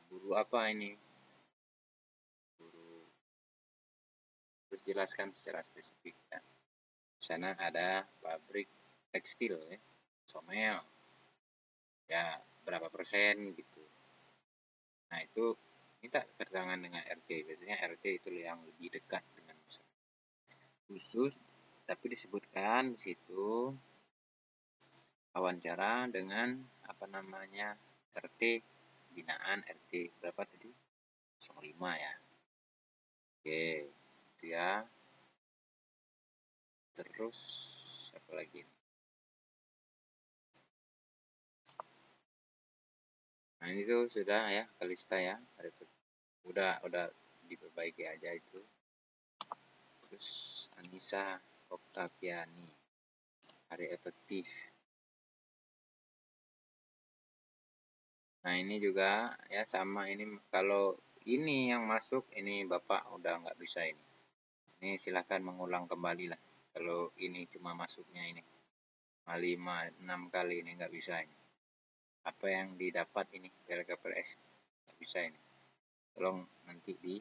guru apa ini, guru, terus jelaskan secara spesifik ya. Di sana ada pabrik tekstil ya, somel ya, berapa persen gitu. Nah itu minta keterangan dengan RT, biasanya RT itu yang lebih dekat dengan masyarakat. Khusus tapi disebutkan di situ wawancara dengan apa namanya RT binaan, RT berapa tadi, 05 ya. Oke itu ya. Terus apa lagi, nah ini tuh sudah ya Kalista ya, udah diperbaiki aja itu. Terus Anissa Oktaviani, hari efektif. Nah ini juga ya sama, ini kalau ini yang masuk ini Bapak udah nggak bisa ini. Ini silahkan mengulang kembali lah. Kalau ini cuma masuknya ini 5-6 kali ini nggak bisa ini. Apa yang didapat ini PLKPLS nggak bisa ini. Tolong nanti di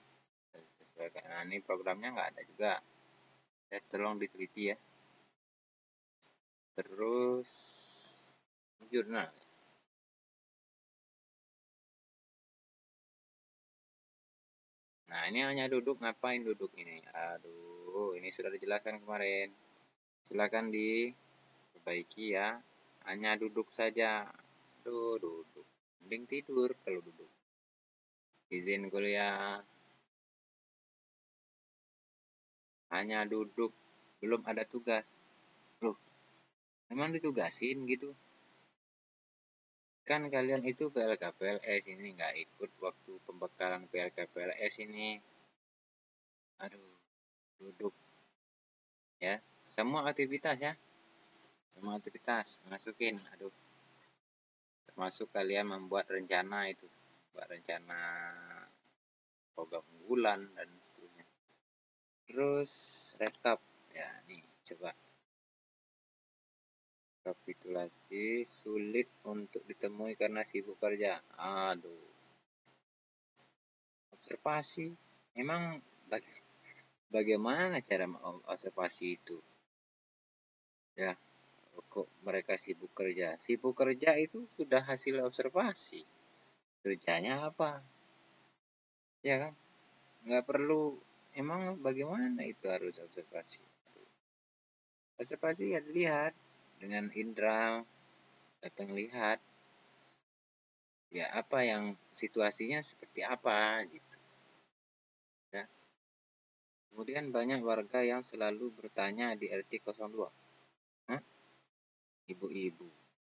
nah ini programnya nggak ada juga. Ya, tolong diteliti ya. Terus jurnal. Nah ini hanya duduk, ngapain duduk ini? Aduh, ini sudah dijelaskan kemarin. Silakan diperbaiki ya. Hanya duduk saja. Aduh, duduk. Mending tidur kalau duduk. Izin kuliah. Hanya duduk. Belum ada tugas. Loh, memang ditugasin gitu? Kan kalian itu PLKPLS ini nggak ikut waktu pembekalan PLKPLS ini. Aduh, duduk ya. Semua aktivitas ya. Semua aktivitas masukin. Aduh, termasuk kalian membuat rencana itu. Buat rencana program unggulan dan seterusnya. Terus rekap. Ya, nih coba. Kapitulasi sulit untuk ditemui karena sibuk kerja. Aduh. Observasi. Memang bagaimana cara observasi itu? Ya, kok mereka sibuk kerja? Sibuk kerja itu sudah hasil observasi. Kerjanya apa? Ya kan? Nggak perlu. Emang bagaimana itu harus observasi? Observasi ya dilihat dengan indera penglihat. Ya apa yang situasinya seperti apa gitu. Ya. Kemudian banyak warga yang selalu bertanya di RT 02. Hah? Ibu-ibu.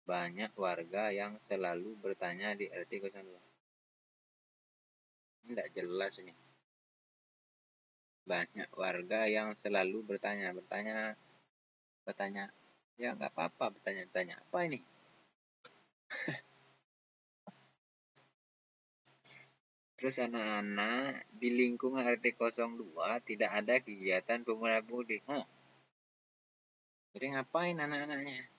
Banyak warga yang selalu bertanya di RT 02. Ini tidak jelas ini. Banyak warga yang selalu bertanya. Ya nggak apa-apa bertanya-tanya. Apa ini? Terus anak-anak di lingkungan RT 02 tidak ada kegiatan pemuda-pemudi. Oh, jadi ngapain anak-anaknya?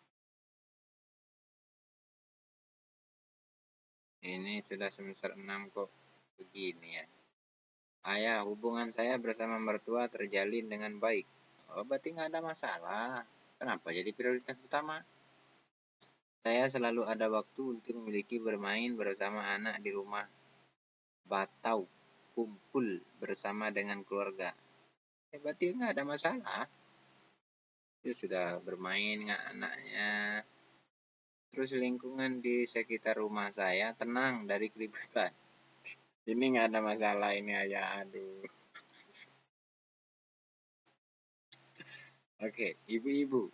Ini sudah semester 6 kok begini ya. Ayah, hubungan saya bersama mertua terjalin dengan baik. Oh, berarti nggak ada masalah. Kenapa jadi prioritas utama? Saya selalu ada waktu untuk memiliki bermain bersama anak di rumah. Batau, kumpul bersama dengan keluarga. Berarti nggak ada masalah. Dia sudah bermain dengan anaknya. Terus lingkungan di sekitar rumah saya tenang dari keributan. Ini nggak ada masalah ini aja, aduh. Oke, ibu-ibu.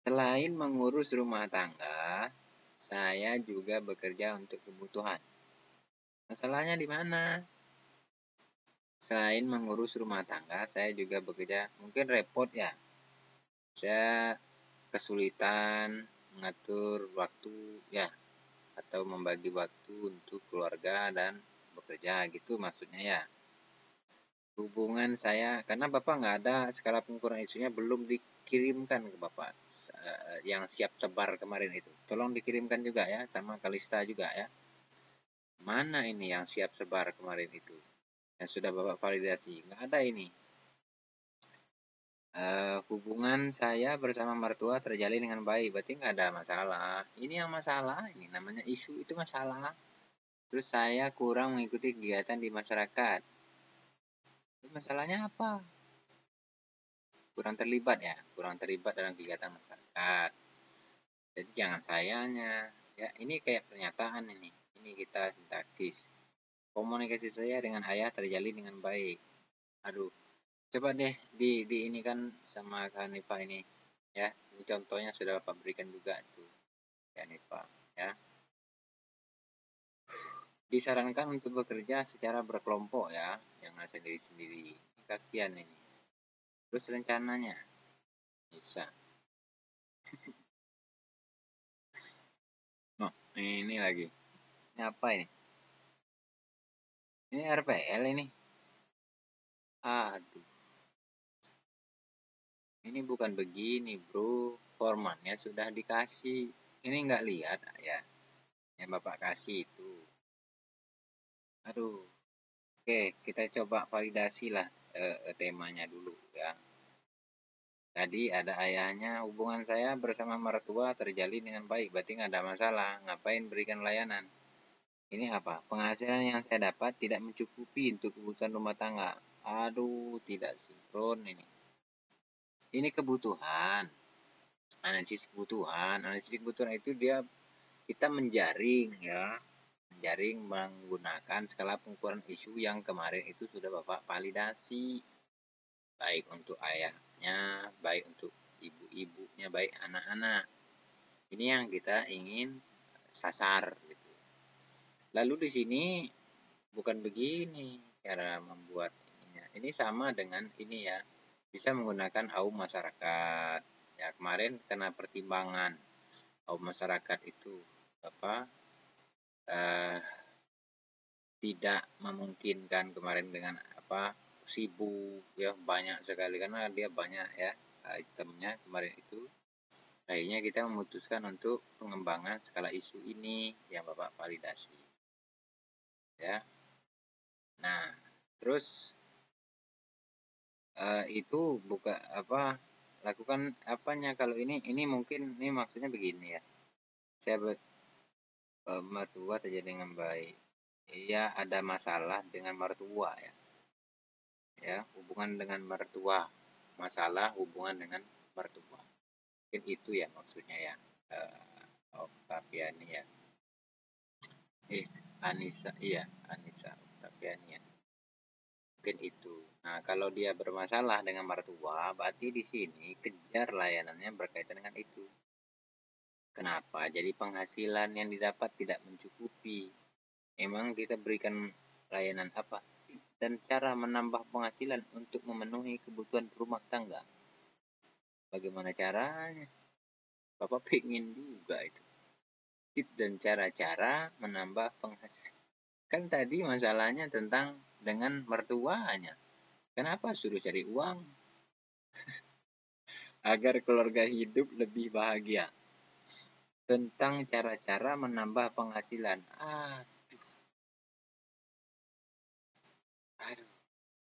Selain mengurus rumah tangga, saya juga bekerja untuk kebutuhan. Masalahnya di mana? Selain mengurus rumah tangga, saya juga bekerja. Mungkin repot ya. Saya kesulitan mengatur waktu ya, atau membagi waktu untuk keluarga dan bekerja gitu maksudnya ya. Hubungan saya, karena Bapak nggak ada skala pengukuran isunya belum dikirimkan ke Bapak yang siap tebar kemarin itu. Tolong dikirimkan juga ya, sama Kalista juga ya. Mana ini yang siap sebar kemarin itu? Yang sudah Bapak validasi. Nggak ada ini. Hubungan saya bersama mertua terjalin dengan baik. Berarti nggak ada masalah. Ini yang masalah. Ini namanya isu itu masalah. Terus saya kurang mengikuti kegiatan di masyarakat. Masalahnya apa? Kurang terlibat ya. Kurang terlibat dalam kegiatan masyarakat. Jadi jangan sayanya. Ya, ini kayak pernyataan ini. Ini kita sintaksis. Komunikasi saya dengan ayah terjalin dengan baik. Aduh, coba deh di ini kan sama Hanifah ini. Ya, ini contohnya sudah Bapak berikan juga tuh. Hanifah, ya. Disarankan untuk bekerja secara berkelompok ya, jangan sendiri-sendiri. Kasihan ini. Terus rencananya bisa. Oh, ini lagi. Ini apa ini? Ini RPL ini. Aduh. Ini bukan begini, bro. Formatnya sudah dikasih. Ini nggak lihat ya. Yang Bapak kasih itu. Aduh. Oke, kita coba validasi lah temanya dulu ya. Tadi ada ayahnya, hubungan saya bersama mertua terjalin dengan baik. Berarti nggak ada masalah. Ngapain berikan layanan? Ini apa? Penghasilan yang saya dapat tidak mencukupi untuk kebutuhan rumah tangga. Aduh, tidak sinkron ini. Ini kebutuhan. Analisis kebutuhan itu dia kita menjaring ya. Menjaring menggunakan skala pengukuran isu yang kemarin itu sudah Bapak validasi. Baik untuk ayahnya, baik untuk ibu-ibunya, baik anak-anak. Ini yang kita ingin sasar gitu. Lalu di sini bukan begini cara membuat ininya. Ini sama dengan ini ya. Bisa menggunakan AUM masyarakat. Ya, kemarin kena pertimbangan AUM masyarakat itu apa tidak memungkinkan kemarin dengan apa sibuk ya banyak sekali karena dia banyak ya itemnya kemarin itu. Akhirnya kita memutuskan untuk pengembangan skala isu ini yang Bapak validasi. Ya. Nah, terus itu buka apa lakukan apanya kalau ini mungkin ini maksudnya begini ya. Saya mertua terjadi dengan baik. Iya ada masalah dengan mertua ya. Ya, hubungan dengan mertua. Masalah hubungan dengan mertua. Mungkin itu ya maksudnya ya. Oktaviani ya. Anissa, iya, Anissa Oktaviani ya. Mungkin itu. Nah, kalau dia bermasalah dengan mertua, berarti di sini kejar layanannya berkaitan dengan itu. Kenapa? Jadi penghasilan yang didapat tidak mencukupi. Emang kita berikan layanan apa? dan cara menambah penghasilan untuk memenuhi kebutuhan rumah tangga. Bagaimana caranya? Bapak pengen juga itu. Tips dan cara-cara menambah penghasilan. Kan tadi masalahnya tentang dengan mertuanya. Kenapa suruh cari uang? Agar keluarga hidup lebih bahagia. Tentang cara-cara menambah penghasilan. Aduh.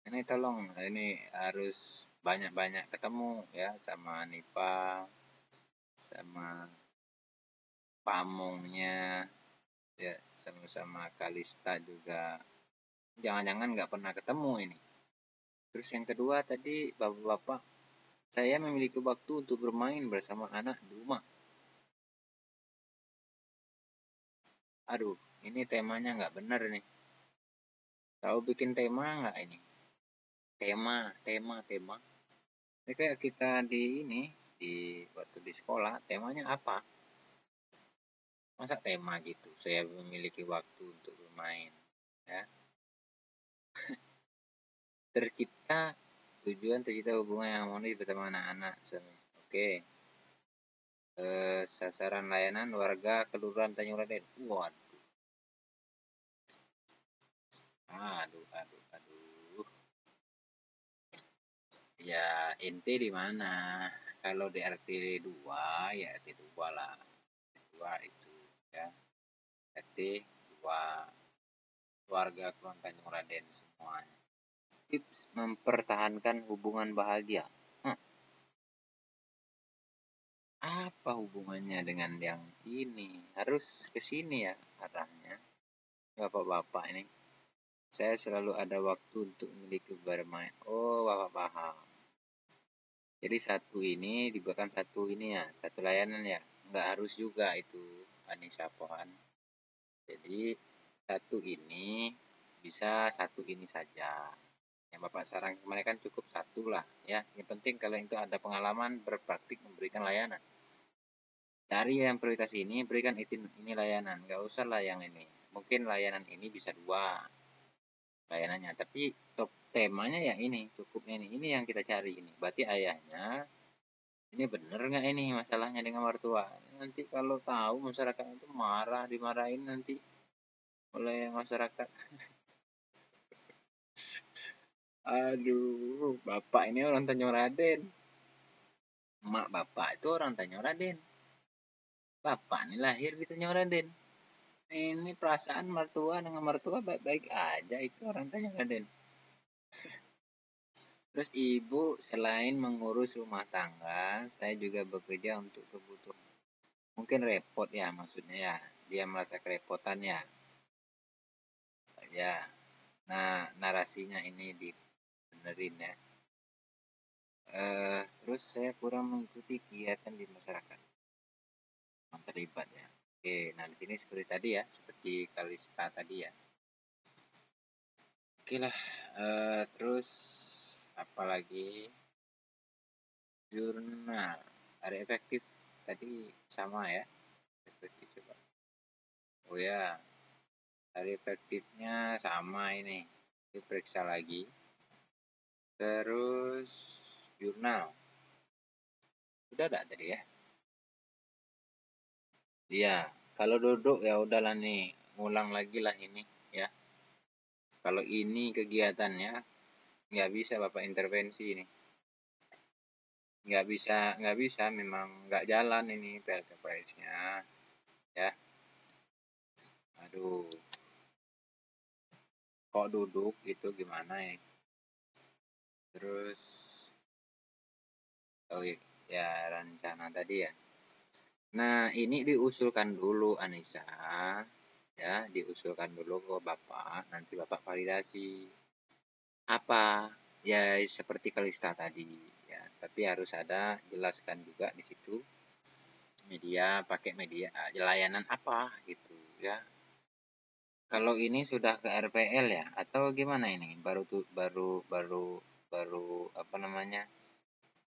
Ini tolong, ini harus banyak-banyak ketemu ya sama Nipa, sama Pamongnya, ya sama-sama Kalista juga. Jangan-jangan nggak pernah ketemu ini. Terus yang kedua tadi, bapak-bapak, saya memiliki waktu untuk bermain bersama anak di rumah. Aduh, ini temanya nggak benar nih. Tahu bikin tema nggak ini? Tema. Ini kayak kita di waktu di sekolah, temanya apa? Masa tema gitu, saya memiliki waktu untuk bermain. Ya. Tercipta hubungan yang harmonis bersama anak-anak. Oke. Sasaran layanan warga Kelurahan Tanjung Raden. Waduh. Aduh. Ya, ente di mana? Kalau di RT 2, ya RT 2 lah. RT 2 itu ya. RT 2 warga Kelurahan Tanjung Raden semuanya. Tips mempertahankan hubungan bahagia. Apa hubungannya dengan yang ini? Harus ke sini ya arahnya. Bapak-bapak ini. Saya selalu ada waktu untuk memiliki bermain. Oh, bapak paham. Jadi satu ini dibuatkan satu ini ya, satu layanan ya. Nggak harus juga itu Anissa Pohan. Jadi satu ini bisa satu ini saja. Yang Bapak saran kemarin kan cukup satu lah ya. Yang penting kalau itu ada pengalaman berpraktik memberikan layanan. Cari yang prioritas ini, berikan ini layanan. Nggak usah lah yang ini. Mungkin layanan ini bisa 2 layanannya, tapi top temanya yang ini, cukupnya ini yang kita cari ini. Berarti ayahnya ini bener nggak ini masalahnya dengan mertua? Nanti kalau tahu masyarakat itu marah, dimarahin nanti oleh masyarakat. Aduh, bapak ini orang Tanjung Raden. Emak bapak itu orang Tanjung Raden. Bapak ini lahir di Tanjung Raden. Ini perasaan mertua dengan mertua baik-baik aja, itu orang Tanjung Raden. Terus ibu selain mengurus rumah tangga, saya juga bekerja untuk kebutuhan. Mungkin repot ya maksudnya ya. Dia merasa kerepotan ya. Ya. Nah, narasinya ini dibenerin ya. Terus saya kurang mengikuti kegiatan di masyarakat. Terlibat ya. Oke, nah di sini seperti tadi ya, seperti Kalista tadi ya. Oke lah, terus apalagi jurnal ada efektif tadi sama ya, efektif coba. Oh ya, hari efektifnya sama ini, diperiksa lagi. Terus jurnal, udah ada tadi ya. Iya, kalau duduk ya udahlah nih, ngulang lagi lah ini ya. Kalau ini kegiatannya nggak bisa Bapak intervensi ini. Nggak bisa memang nggak jalan ini PLKPS-nya ya. Aduh, kok duduk itu gimana ya? Terus oh ya rencana tadi ya. Nah, ini diusulkan dulu Anissa ya, diusulkan dulu ke Bapak, nanti Bapak validasi. Apa? Ya seperti Kalista tadi ya, tapi harus ada jelaskan juga di situ media, pakai media layanan apa gitu ya. Kalau ini sudah ke RPL ya atau gimana ini? Baru apa namanya?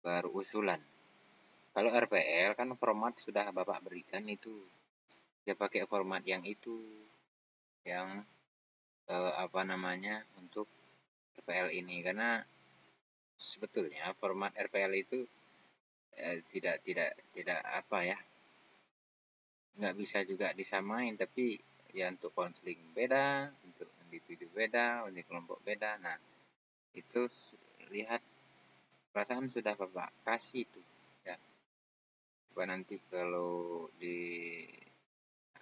Baru usulan. Kalau RPL kan format sudah Bapak berikan itu. Dia pakai format yang itu yang apa namanya? Untuk RPL ini, karena sebetulnya format RPL itu tidak apa ya, nggak bisa juga disamain, tapi ya untuk konseling beda, untuk individu beda, untuk kelompok beda. Nah, itu lihat perasaan sudah Bapak kasih itu ya. Coba nanti kalau di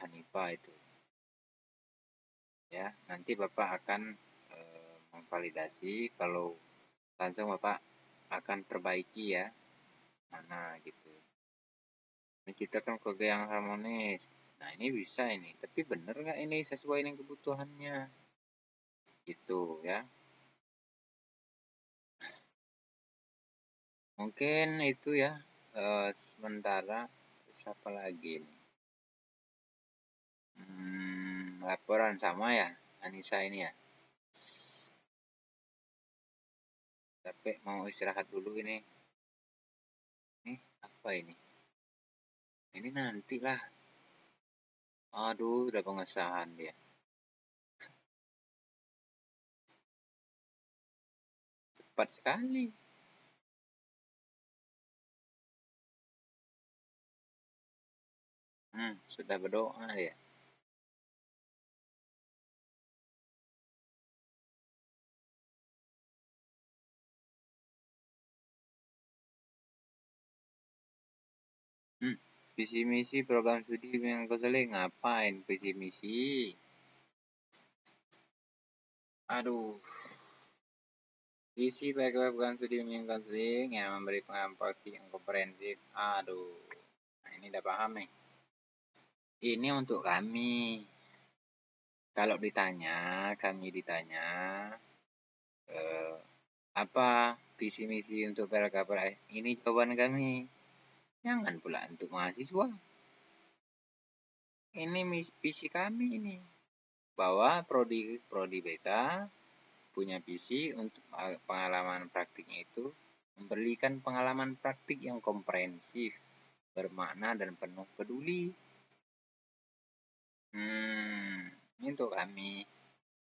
Hanifa itu ya, nanti Bapak akan memvalidasi, kalau langsung Bapak akan perbaiki ya, mana gitu. Menciptakan keluarga yang harmonis. Nah, ini bisa ini, tapi bener nggak ini sesuai dengan kebutuhannya? Gitu ya. Mungkin itu ya, sementara. Siapa lagi nih? Laporan sama ya, Anissa ini ya. Tapi mau istirahat dulu ini. Ini apa ini? Ini nanti lah. Aduh, udah pengesahan dia. Cepat sekali. Sudah berdoa dia. Visi misi program studi bimbingan konseling, ngapain visi misi? Aduh. Visi program studi bimbingan konseling yang memberi pengalaman praktik yang komprehensif. Aduh. Nah, ini udah paham nih. Ini untuk kami. Kalau kami ditanya apa visi misi untuk PLK, ini jawaban kami. Jangan pula untuk mahasiswa. Ini visi kami ini. Bahwa prodi BK punya visi untuk pengalaman praktiknya itu memberikan pengalaman praktik yang komprehensif, bermakna dan penuh peduli. Ini untuk kami.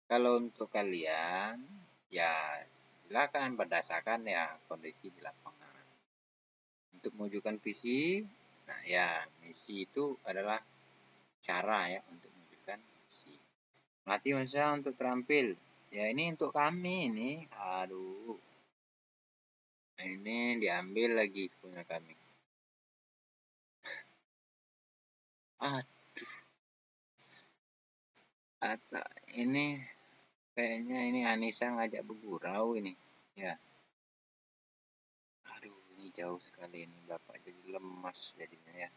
Kalau untuk kalian, ya silakan berdasarkan ya kondisi di lapangan. Untuk mewujudkan visi, nah ya misi itu adalah cara ya untuk mewujudkan visi. Melatih usaha untuk terampil. Ya ini untuk kami ini. Aduh. Ini diambil lagi punya kami. Aduh. Atau ini kayaknya ini Anissa ngajak bergurau ini. Ya. Aduh, ini jauh sekali ini. Bapak jadi lemas jadinya ya.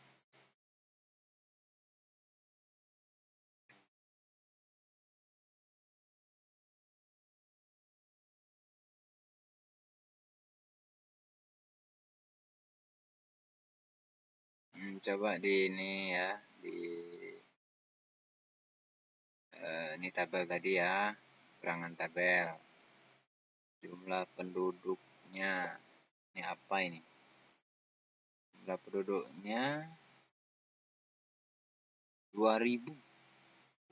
Coba di ini ya, di ini tabel tadi ya, keterangan tabel. Jumlah penduduknya. Ini apa ini? Jumlah penduduknya 2000.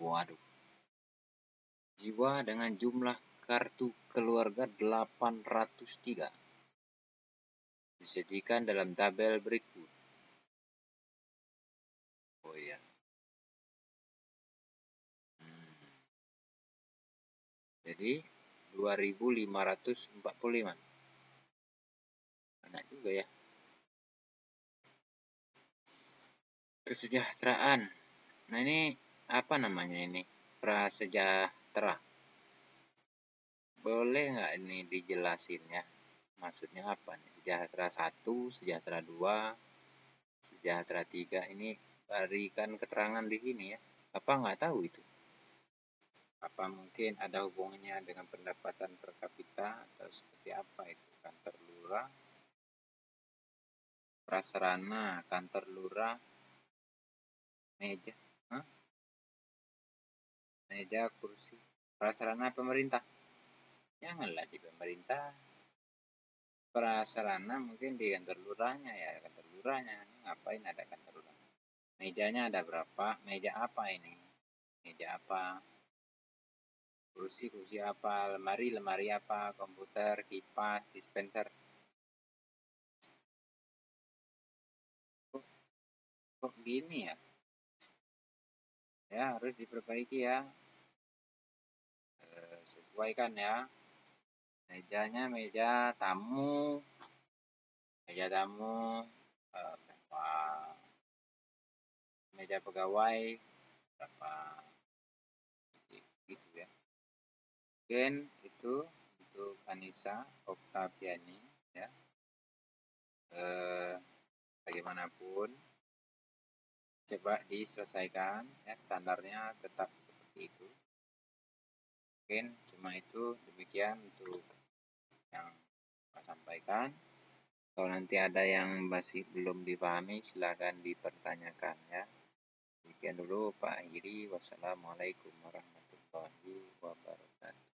Waduh. Jiwa dengan jumlah kartu keluarga 803. Disajikan dalam tabel berikut. Oh iya. Jadi 2545. Banyak juga ya. Kesejahteraan. Nah ini apa namanya ini? Prasejahtera. Boleh nggak ini dijelasin ya? Maksudnya apa nih? Sejahtera 1, sejahtera 2, sejahtera 3. Ini berikan keterangan di sini ya. Apa nggak tahu itu? Apa mungkin ada hubungannya dengan pendapatan per kapita atau seperti apa itu? Kantor lurah, prasarana, kantor lurah, meja, meja, kursi, prasarana pemerintah. Janganlah di pemerintah. Prasarana mungkin di kantor lurahnya ya, kantor lurahnya. Ngapain ada kantor lurah? Mejanya ada berapa? Meja apa ini? Meja apa? Kursi apa, lemari apa, komputer, kipas, dispenser. Kok gini ya? Ya harus diperbaiki ya. Sesuaikan ya. Mejanya meja tamu, berapa? Meja pegawai berapa? Gitu ya. Mungkin itu untuk Anissa Oktaviani ya. Bagaimanapun coba diselesaikan ya, standarnya tetap seperti itu. Mungkin cuma itu, demikian untuk yang saya sampaikan. Kalau nanti ada yang masih belum dipahami silakan dipertanyakan ya. Demikian dulu Pak Iri. Wassalamualaikum warahmatullahi wabarakatuh.